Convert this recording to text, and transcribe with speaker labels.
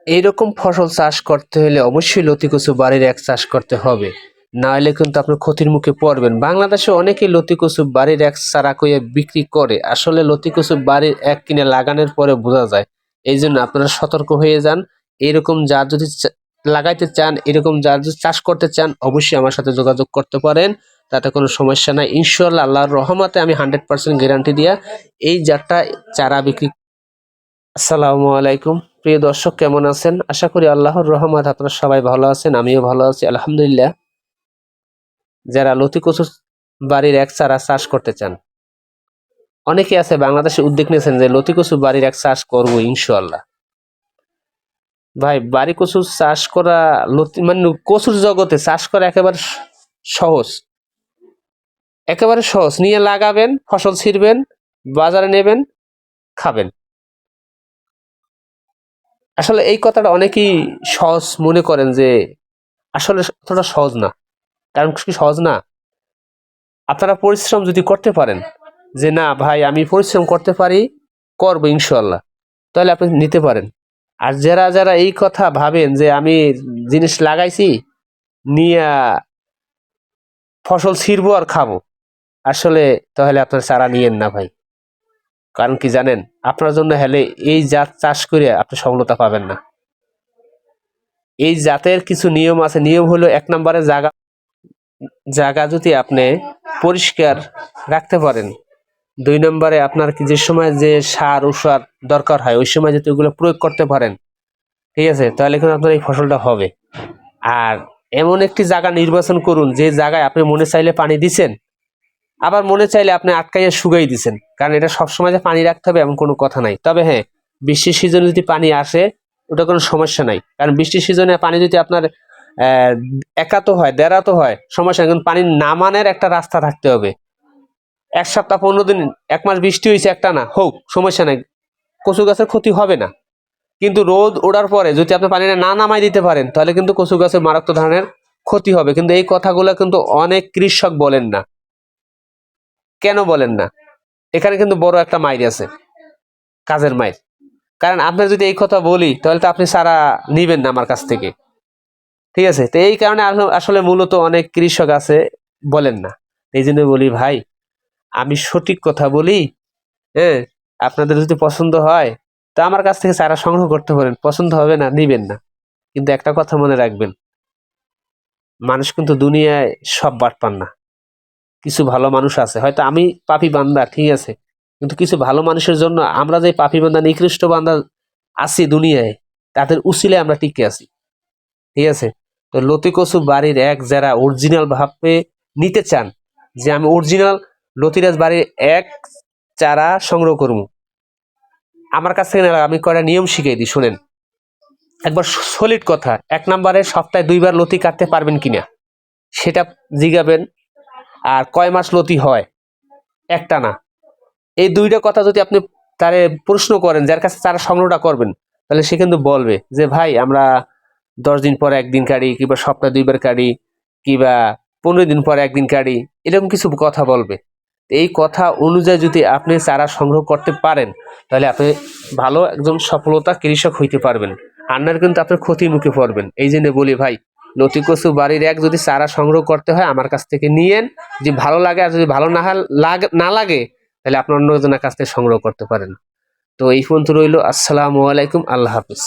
Speaker 1: এইরকম ফসল চাষ করতে হলে অবশ্যই লতি কচু বাড়ির এক চাষ করতে হবে, না হলে কিন্তু আপনি ক্ষতির মুখে পড়বেন। বাংলাদেশে অনেকেই লতি কচু বাড়ির এক চারা কইয়া বিক্রি করে, আসলে লতি কচু বাড়ির এক কিনে লাগানোর পরে বোঝা যায়। এই জন্য আপনারা সতর্ক হয়ে যান। এরকম যার যদি লাগাইতে চান, এরকম যার যদি চাষ করতে চান, অবশ্যই আমার সাথে যোগাযোগ করতে পারেন, তাতে কোনো সমস্যা নাই। ইনশাআল্লাহ আল্লাহর রহমতে আমি 100% গ্যারান্টি দিয়া এই জাতটা চারা বিক্রি। আসসালামু আলাইকুম প্রিয় দর্শক, কেমন আছেন? আশা করি আল্লাহর রহমত আপনারা সবাই ভালো আছেন, আমিও ভালো আছি আলহামদুলিল্লাহ। যারা লতি কচু বাড়ির এক চারা চাষ করতে চান, অনেকে আছে বাংলাদেশে উদ্যোগ নিয়েছেন যে লতি কচু বাড়ির এক চাষ করবো ইনশাআল্লাহ। ভাই, বাড়ি কচু চাষ করা, লতি মানে কচুর জগতে চাষ করা একেবারে সহজ, একেবারে সহজ। নিয়ে লাগাবেন, ফসল ছিঁড়বেন, বাজারে নেবেন, খাবেন। আসলে এই কথাটা অনেকেই সহজ মনে করেন, যে আসলে অতটা সহজ না। কারণ কি সহজ না? আপনারা পরিশ্রম যদি করতে পারেন, যে না ভাই আমি পরিশ্রম করতে পারি, করবো ইনশাল্লাহ, তাহলে আপনি নিতে পারেন। আর যারা যারা এই কথা ভাবেন যে আমি জিনিস লাগাইছি, নিয়ে ফসল ছিঁড়বো আর খাবো, আসলে তাহলে আপনার চারা নিয়েন না ভাই। কারণ কি জানেন? আপনার জন্য হলে এই জাত চাষ করে আপনি সফলতা পাবেন না। এই জাতের কিছু নিয়ম আছে। নিয়ম হলো, 1 নম্বরে জায়গা জায়গা যদি আপনি পরিষ্কার রাখতে পারেন, 2 নম্বরে আপনার কি যে সময় যে সার ওষুধ দরকার হয় ওই সময় যদি ওগুলো প্রয়োগ করতে পারেন, ঠিক আছে, তাহলে কিন্তু আপনার এই ফসলটা হবে। আর এমন একটি জায়গা নির্বাচন করুন যে জায়গায় আপনি মনে চাইলে পানি দিচ্ছেন, আবার মনে চাইলে আপনি আটকাইয়া শুকাই দিচ্ছেন। কারণ এটা সবসময় যে পানি রাখতে হবে এমন কোনো কথা নাই। তবে হ্যাঁ, বৃষ্টির সিজনে যদি পানি আসে ওটা কোনো সমস্যা নাই। কারণ বৃষ্টির সিজনে পানি যদি আপনার একাতো হয়, দেড়াতো হয়, সমস্যা নেই। কিন্তু পানি নামানোর একটা রাস্তা থাকতে হবে। 1 সপ্তাহ 15 দিন 1 মাস বৃষ্টি হয়েছে একটা না হোক, সমস্যা নাই, কচু গাছের ক্ষতি হবে না। কিন্তু রোদ ওঠার পরে যদি আপনি পানিটা না নামাই দিতে পারেন, তাহলে কিন্তু কচু গাছের মারাত্মক ধরনের ক্ষতি হবে। কিন্তু এই কথাগুলো কিন্তু অনেক কৃষক বলেন না। কেন বলেন না? এখানে কিন্তু বড় একটা মাইর আছে, কাজের মাইর। কারণ আপনার যদি এই কথা বলি, তাহলে তো আপনি সারা নিবেন না আমার কাছ থেকে, ঠিক আছে? তো এই কারণে আসলে মূলত অনেক কৃষক আছে বলেন না। এই জন্য বলি ভাই, আমি সঠিক কথা বলি। হ্যাঁ, আপনাদের যদি পছন্দ হয় তা আমার কাছ থেকে চারা সংগ্রহ করতে পারেন, পছন্দ হবে না নিবেন না। কিন্তু একটা কথা মনে রাখবেন, মানুষ কিন্তু দুনিয়ায় সব বাটপার না। কিছু ভালো মানুষ আছে, হয়তো আমি পাপী বান্দা, ঠিক আছে, কিন্তু কিছু ভালো মানুষের জন্য আমরা যে পাপী বান্দা নিকৃষ্ট বান্দা আছি দুনিয়ায়, তাদের উসিলে আমরা টিকে আছি, ঠিক আছে? তো লতি কচু বাড়ির এক যারা অরিজিনাল ভাবে নিতে চান, যে আমি অরিজিনাল লতিরাজ বাড়ির এক চারা সংগ্রহ করবো, আমার কাছ থেকে না, আমি কয়টা নিয়ম শিখিয়ে দিই, শুনেন। একবার সলিড কথা, 1 নম্বরে সপ্তাহে 2 বার লতি কাটতে পারবেন কিনা সেটা জিগাবেন। আর কয় মাস লতি হয় একটা না, এই 2টা কথা যদি আপনি তারে প্রশ্ন করেন, যার কাছে চারা সংগ্রহটা করবেন, তাহলে সে কিন্তু বলবে যে ভাই আমরা 10 দিন পর একদিন কাটি, কিংবা সপ্তাহে 2 বার কাটি, কিংবা 15 দিন পর একদিন কাটি, এরকম কিছু কথা বলবে। এই কথা অনুযায়ী যদি আপনি চারা সংগ্রহ করতে পারেন, তাহলে আপনি ভালো একজন সফলতা কৃষক হইতে পারবেন। আর না কিন্তু আপনি ক্ষতির মুখে পড়বেন। এই জন্য বলি ভাই, লতি কচু বাড়ির এক যদি চারা সংগ্রহ করতে হয় আমার কাছ থেকে নিয়েন। যদি ভালো লাগে, আর যদি ভালো না লাগে, তাহলে আপনি অন্যজনের কাছ থেকে সংগ্রহ করতে পারেন। তো এই পর্যন্ত রইল। আসসালামু আলাইকুম, আল্লাহ হাফিজ।